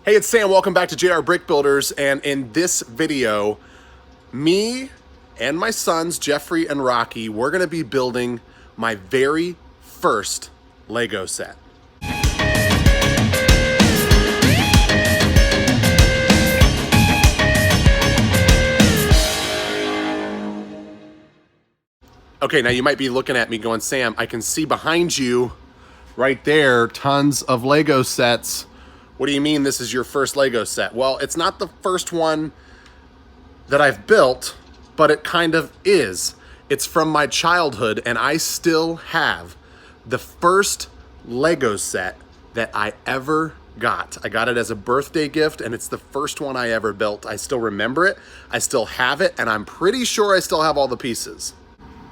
Hey, it's Sam. Welcome back to JR Brick Builders. And in this video, me and my sons, Jeffrey and Rocky, we're going to be building my very first Lego set. Okay, now you might be looking at me going, Sam, I can see behind you right there tons of Lego sets. What do you mean this is your first Lego set? Well, it's not the first one that I've built, but it kind of is. It's from my childhood, and I still have the first Lego set that I ever got. I got it as a birthday gift, and it's the first one I ever built. I still remember it, I still have it, and I'm pretty sure I still have all the pieces.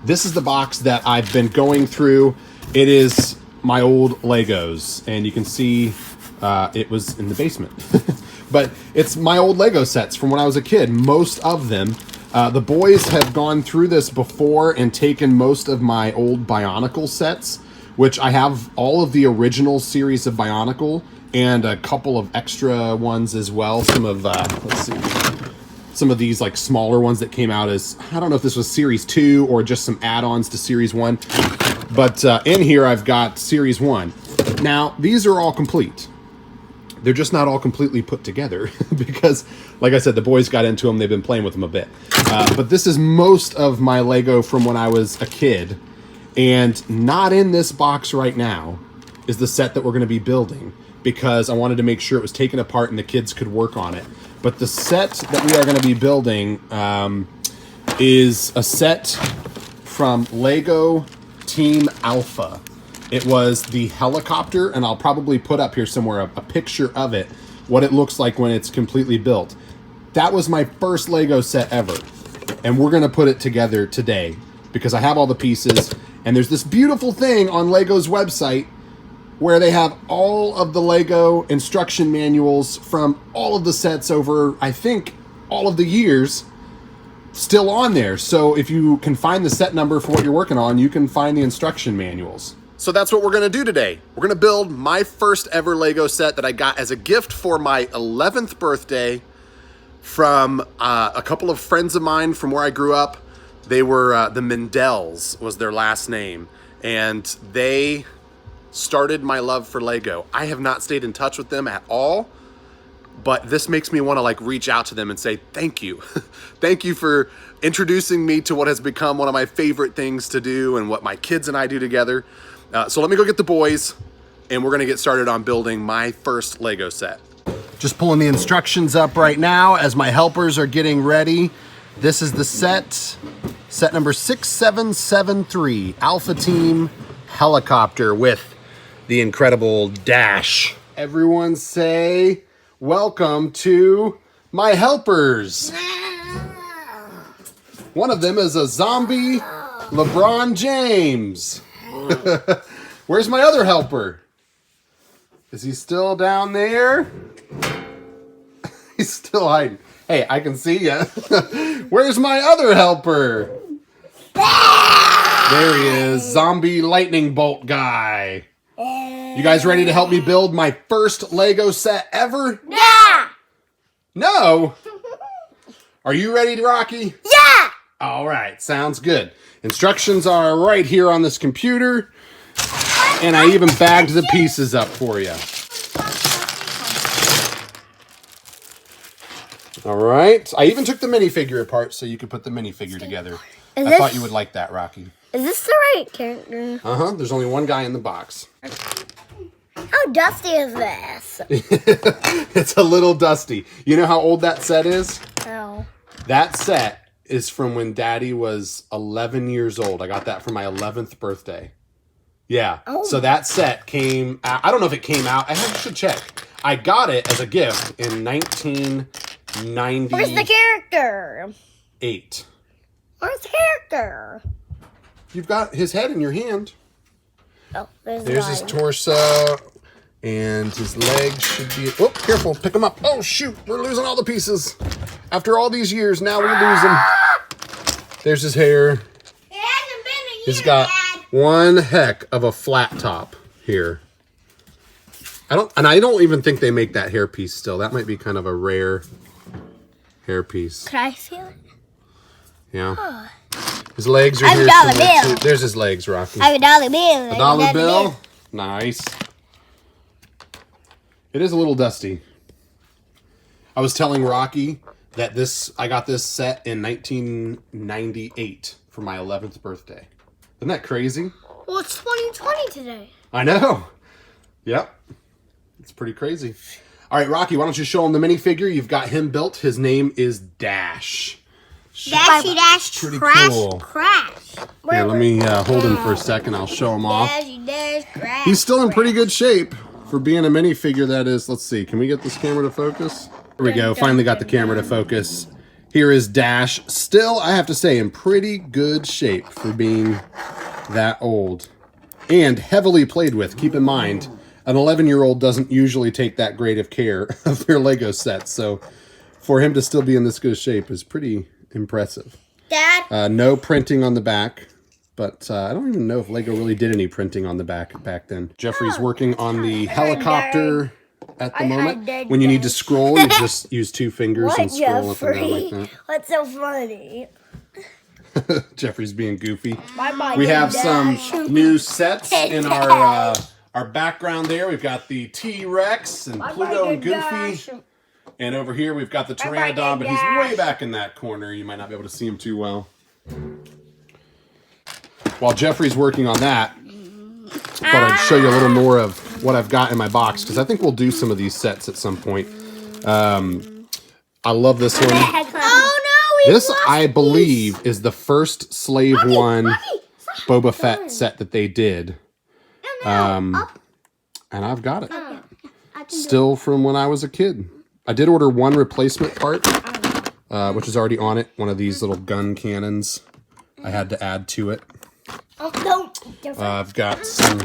This is the box that I've been going through. It is my old Legos, and you can see it was in the basement. But it's my old Lego sets from when I was a kid, most of them. The boys have gone through this before and taken most of my old Bionicle sets, which I have all of the original series of Bionicle and a couple of extra ones as well. Some of, let's see, some of these like smaller ones that came out as, I don't know if this was Series 2 or just some add-ons to Series 1. But in here I've got Series 1. Now, these are all complete. They're just not all completely put together because, like I said, the boys got into them. They've been playing with them a bit. But this is most of my Lego from when I was a kid. And not in this box right now is the set that we're going to be building because I wanted to make sure it was taken apart and the kids could work on it. But the set that we are going to be building is a set from Lego Team Alpha. It was the helicopter, and I'll probably put up here somewhere a picture of it, what it looks like when it's completely built. That was my first Lego set ever, and we're going to put it together today because I have all the pieces, and there's this beautiful thing on Lego's website where they have all of the Lego instruction manuals from all of the sets over, I think, all of the years still on there. So if you can find the set number for what you're working on, you can find the instruction manuals. So that's what we're gonna do today. We're gonna build my first ever Lego set that I got as a gift for my 11th birthday from a couple of friends of mine from where I grew up. They were, the Mendells was their last name. And they started my love for Lego. I have not stayed in touch with them at all, but this makes me wanna like reach out to them and say, thank you. Thank you for introducing me to what has become one of my favorite things to do and what my kids and I do together. So let me go get the boys, and we're gonna get started on building my first Lego set. Just pulling the instructions up right now as my helpers are getting ready. This is the set number 6773, Alpha Team Helicopter with the incredible dash. Everyone say, welcome to my helpers. One of them is a zombie LeBron James. Where's my other helper? Is he still down there? He's still hiding. Hey, I can see ya. Where's my other helper? There he is, zombie lightning bolt guy. You guys ready to help me build my first Lego set ever? Yeah! No? Are you ready, Rocky? Yeah! All right, sounds good. Instructions are right here on this computer, and I even bagged the pieces up for you. All right, I even took the minifigure apart so you could put the minifigure together. I thought you would like that, Rocky. Is this the right character? Uh-huh, there's only one guy in the box. How dusty is this? It's a little dusty. You know how old that set is? Oh. That set is from when Daddy was 11 years old. I got that for my 11th birthday. Yeah. Oh. So that set came out. I don't know if it came out. I should check. I got it as a gift in 1998. Where's the character? Where's the character? You've got his head in your hand. Oh, There's his torso. And his legs should be... Oh, careful. Pick him up. Oh, shoot. We're losing all the pieces. After all these years, now we lose him. There's his hair. It hasn't been a year, He's got Dad. one heck of a flat top here. I don't even think they make that hairpiece still. That might be kind of a rare hairpiece. Can I feel it? Yeah. Oh. His legs are I have here a dollar somewhere, bill. too. There's his legs, Rocky. I have a dollar bill. A dollar bill? Nice. It is a little dusty. I was telling Rocky that I got this set in 1998 for my 11th birthday. Isn't that crazy? Well, it's 2020 today. I know. Yep. It's pretty crazy. All right, Rocky, why don't you show him the minifigure? You've got him built. His name is Dash. Dashy Dash Pretty Crash cool. Crash. Here, let me hold him for a second. I'll show him off. Dashy Dash Crash. He's still in pretty good shape for being a minifigure, that is. Let's see. Can we get this camera to focus? There we go. Finally got the camera to focus. Here is Dash. Still, I have to say, in pretty good shape for being that old. And heavily played with. Keep in mind, an 11-year-old doesn't usually take that great of care of their Lego sets. So for him to still be in this good shape is pretty impressive. Dad? No printing on the back. But I don't even know if Lego really did any printing on the back then. Jeffrey's working on the helicopter at the moment. When you need to scroll, you just use 2 fingers and scroll up and down like that. What's so funny? Jeffrey's being goofy. Bye-bye, We have Dad. some new sets in our background there. We've got the T-Rex and Pluto and Goofy. And over here we've got the Pteranodon, but he's way back in that corner. You might not be able to see him too well. While Jeffrey's working on that, thought I'd show you a little more of what I've got in my box, because I think we'll do some of these sets at some point. I love this one. Oh no! This, I believe, is the first Slave One Boba Fett set that they did. And I've got it. Still from when I was a kid. I did order one replacement part, which is already on it. One of these little gun cannons I had to add to it. Oh, no. I've got some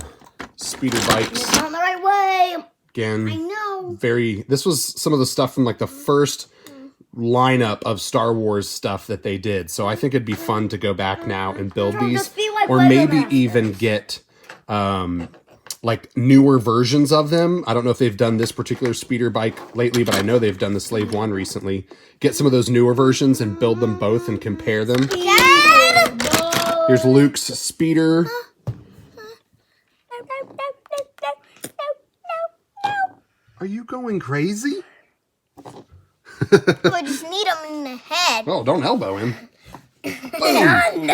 speeder bikes. On the right way. Again, I know. this was some of the stuff from like the first lineup of Star Wars stuff that they did. So I think it'd be fun to go back now and build these, or maybe even get like newer versions of them. I don't know if they've done this particular speeder bike lately, but I know they've done the Slave One recently. Get some of those newer versions and build them both and compare them. Dad! Here's Luke's speeder. Are you going crazy? I just need him in the head. Oh, don't elbow him. Boom.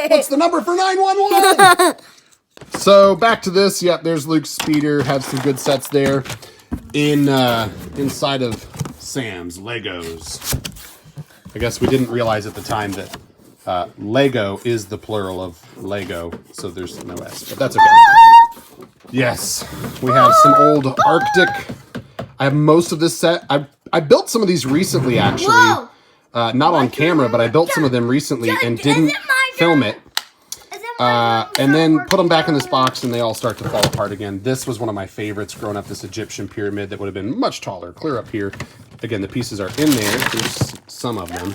What's the number for 911? So back to this. Yep, there's Luke's speeder. Had some good sets there. Inside of Sam's Legos. I guess we didn't realize at the time that Lego is the plural of Lego, so there's no S, but that's okay. Yes, we have some old Arctic. I have most of this set. I built some of these recently, actually. Not on camera, but I built some of them recently and didn't film it. And then put them back in this box, and they all start to fall apart again. This was one of my favorites growing up, this Egyptian pyramid that would have been much taller, clear up here. Again, the pieces are in there. There's some of them.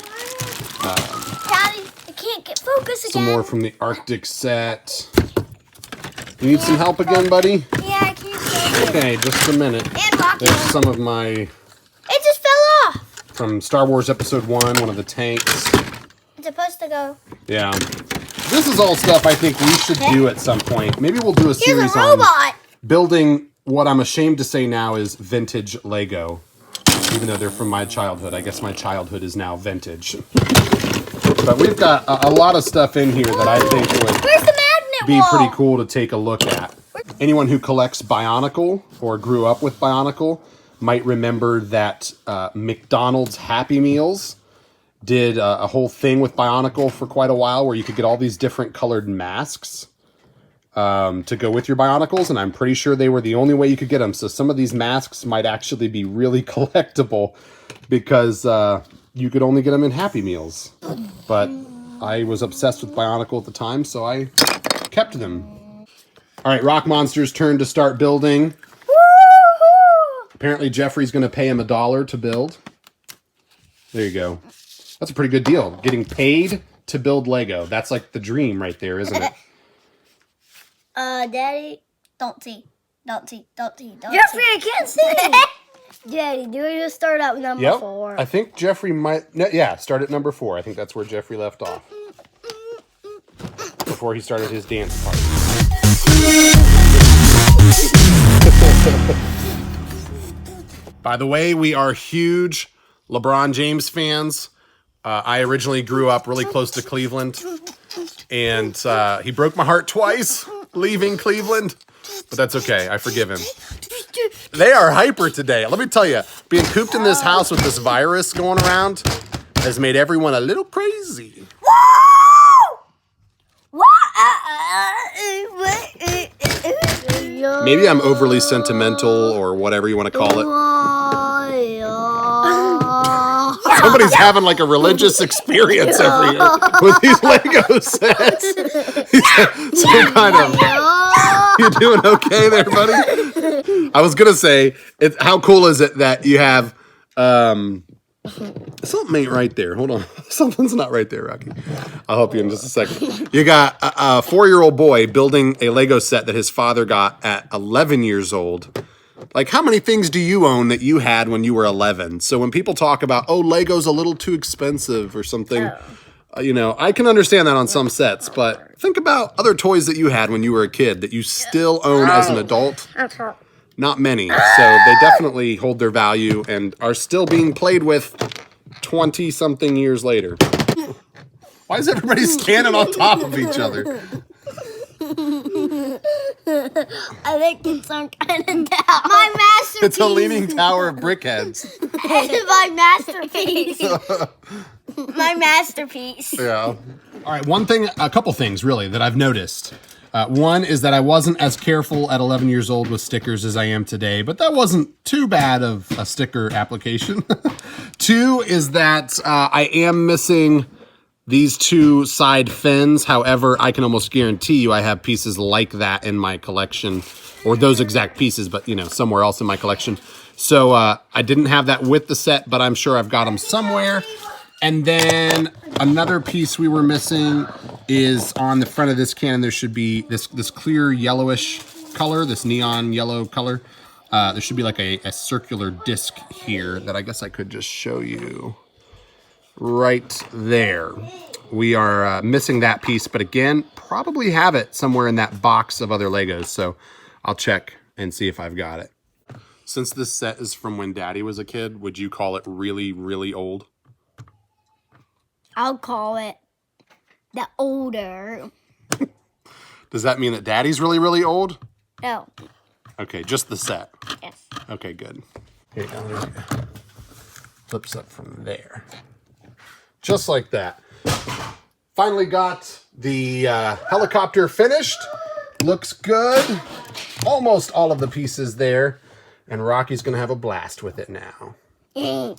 Daddy, I can't get focus again. Some more from the Arctic set. You need some help again, buddy? Yeah, I can't focus. Okay, just a minute. And Rocky. There's some of my, It just fell off. from Star Wars Episode 1, one of the tanks. It's supposed to go. Yeah. This is all stuff I think we should do at some point. Maybe we'll do a Here's series a on robot. building what I'm ashamed to say now is vintage Lego. Even though they're from my childhood. I guess my childhood is now vintage. But we've got a lot of stuff in here that I think would Where's the magnet be wall? pretty cool to take a look at. Anyone who collects Bionicle or grew up with Bionicle might remember that McDonald's Happy Meals did a whole thing with Bionicle for quite a while where you could get all these different colored masks to go with your Bionicles, and I'm pretty sure they were the only way you could get them. So some of these masks might actually be really collectible because you could only get them in Happy Meals. But I was obsessed with Bionicle at the time, so I kept them. All right, Rock Monster's turn to start building. Woo-hoo! Apparently Jeffrey's going to pay him $1 to build. There you go. That's a pretty good deal. Getting paid to build Lego. That's like the dream right there, isn't it? Daddy, Don't see. Jeffrey, I can't see. Daddy, do we just start at number 4? I think Jeffrey might... No, yeah, start at number 4. I think that's where Jeffrey left off. Before he started his dance party. By the way, we are huge LeBron James fans. I originally grew up really close to Cleveland. And he broke my heart twice leaving Cleveland. But that's okay. I forgive him. They are hyper today. Let me tell you, being cooped in this house with this virus going around has made everyone a little crazy. Maybe I'm overly sentimental or whatever you want to call it. Somebody's having like a religious experience over here with these Lego sets. Some kind of... You doing okay there, buddy? I was gonna say, how cool is it that you have something ain't right there. Hold on, something's not right there, Rocky. I'll help you in just a second. You got a 4-year-old boy building a Lego set that his father got at 11 years old. Like, how many things do you own that you had when you were 11? So when people talk about, oh, Lego's a little too expensive or something, you know, I can understand that on some sets, but think about other toys that you had when you were a kid that you still own as an adult. Not many. So they definitely hold their value and are still being played with 20-something years later. Why is everybody standing on top of each other? I think it's some kind of tower. My masterpiece. It's a leaning tower of brickheads. My masterpiece. My masterpiece. Yeah. All right, a couple things really that I've noticed. One is that I wasn't as careful at 11 years old with stickers as I am today, but that wasn't too bad of a sticker application. 2 is that I am missing these 2 side fins. However, I can almost guarantee you I have pieces like that in my collection, or those exact pieces, but you know, somewhere else in my collection. So I didn't have that with the set, but I'm sure I've got them somewhere. And then another piece we were missing is on the front of this cannon. There should be this clear yellowish color, this neon yellow color. There should be like a circular disc here that I guess I could just show you. Right there. We are missing that piece, but again, probably have it somewhere in that box of other Legos. So I'll check and see if I've got it. Since this set is from when Daddy was a kid, would you call it really, really old? I'll call it the older. Does that mean that Daddy's really, really old? No. Okay, just the set. Yes. Okay, good. Here you go. Flips up from there. Just like that. Finally got the helicopter finished. Looks good. Almost all of the pieces there. And Rocky's going to have a blast with it now. Are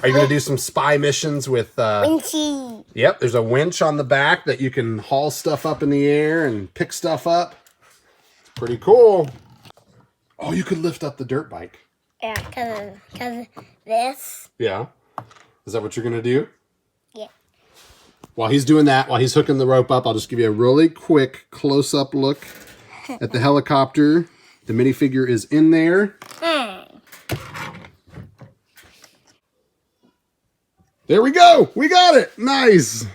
you going to do some spy missions with... Winchy. Yep, there's a winch on the back that you can haul stuff up in the air and pick stuff up. It's pretty cool. Oh, you could lift up the dirt bike. Yeah, because this. Yeah. Is that what you're going to do? Yeah. While he's doing that, while he's hooking the rope up, I'll just give you a really quick close-up look at the helicopter. The minifigure is in there. There we go. We got it. Nice.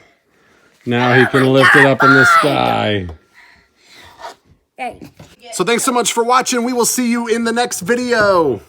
Now he can lift it up in the sky. So thanks so much for watching. We will see you in the next video.